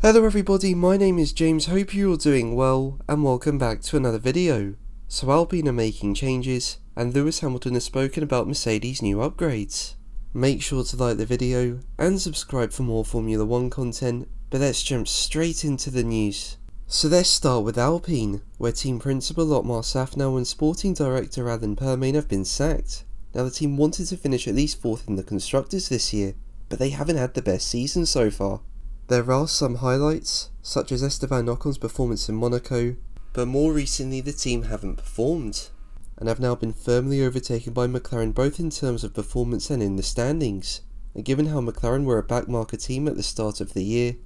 Hello everybody, my name is James, hope you're all doing well, and welcome back to another video. So Alpine are making changes, and Lewis Hamilton has spoken about Mercedes' new upgrades. Make sure to like the video, and subscribe for more Formula 1 content, but let's jump straight into the news. So let's start with Alpine, where team principal Otmar Safnauer and sporting director Alain Permane have been sacked. Now the team wanted to finish at least 4th in the Constructors this year, but they haven't had the best season so far. There are some highlights, such as Esteban Ocon's performance in Monaco, but more recently the team haven't performed, and have now been firmly overtaken by McLaren both in terms of performance and in the standings. And given how McLaren were a backmarker team at the start of the year,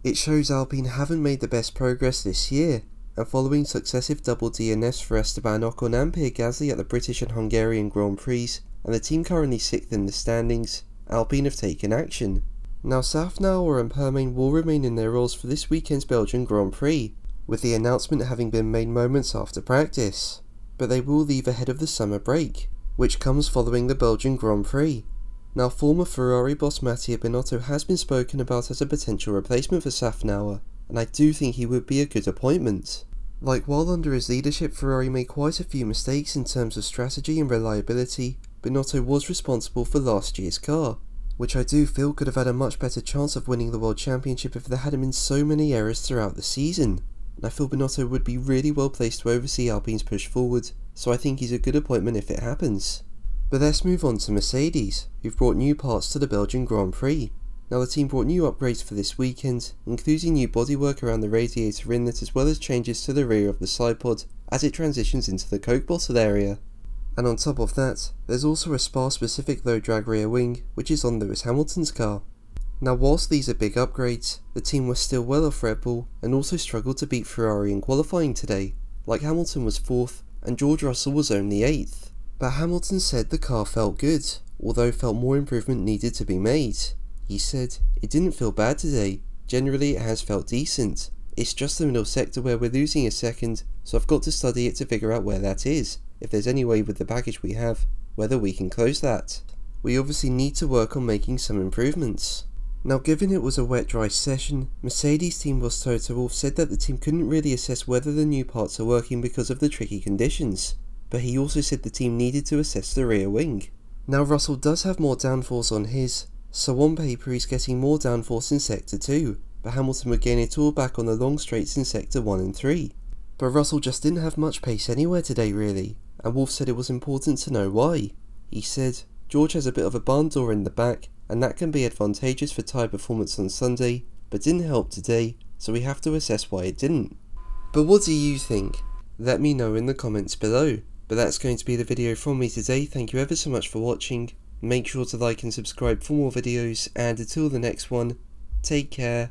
it shows Alpine haven't made the best progress this year, and following successive double DNFs for Esteban Ocon and Pierre Gasly at the British and Hungarian Grand Prix, and the team currently 6th in the standings, Alpine have taken action. Now Safnauer and Permane will remain in their roles for this weekend's Belgian Grand Prix, with the announcement having been made moments after practice, but they will leave ahead of the summer break, which comes following the Belgian Grand Prix. Now former Ferrari boss Mattia Binotto has been spoken about as a potential replacement for Safnauer, and I do think he would be a good appointment. While under his leadership Ferrari made quite a few mistakes in terms of strategy and reliability, Binotto was responsible for last year's car, which I do feel could have had a much better chance of winning the World Championship if there hadn't been so many errors throughout the season, and I feel Binotto would be really well placed to oversee Alpine's push forward, so I think he's a good appointment if it happens. But let's move on to Mercedes, who've brought new parts to the Belgian Grand Prix. Now the team brought new upgrades for this weekend, including new bodywork around the radiator inlet as well as changes to the rear of the side pod as it transitions into the coke bottle area. And on top of that, there's also a Spa-specific low-drag rear wing, which is on Lewis Hamilton's car. Now whilst these are big upgrades, the team was still well off Red Bull and also struggled to beat Ferrari in qualifying today, like Hamilton was 4th and George Russell was only 8th. But Hamilton said the car felt good, although felt more improvement needed to be made. He said, "It didn't feel bad today, generally it has felt decent. It's just the middle sector where we're losing a second, so I've got to study it to figure out where that is. If there's any way with the package we have, whether we can close that. We obviously need to work on making some improvements." Now given it was a wet-dry session, Mercedes team boss Toto Wolff said that the team couldn't really assess whether the new parts are working because of the tricky conditions, but he also said the team needed to assess the rear wing. Now Russell does have more downforce on his, so on paper he's getting more downforce in sector 2, but Hamilton would gain it all back on the long straights in sector 1 and 3. But Russell just didn't have much pace anywhere today really, and Wolff said it was important to know why. He said, "George has a bit of a barn door in the back, and that can be advantageous for tyre performance on Sunday, but didn't help today, so we have to assess why it didn't." But what do you think? Let me know in the comments below. But that's going to be the video from me today. Thank you ever so much for watching. Make sure to like and subscribe for more videos, and until the next one, take care,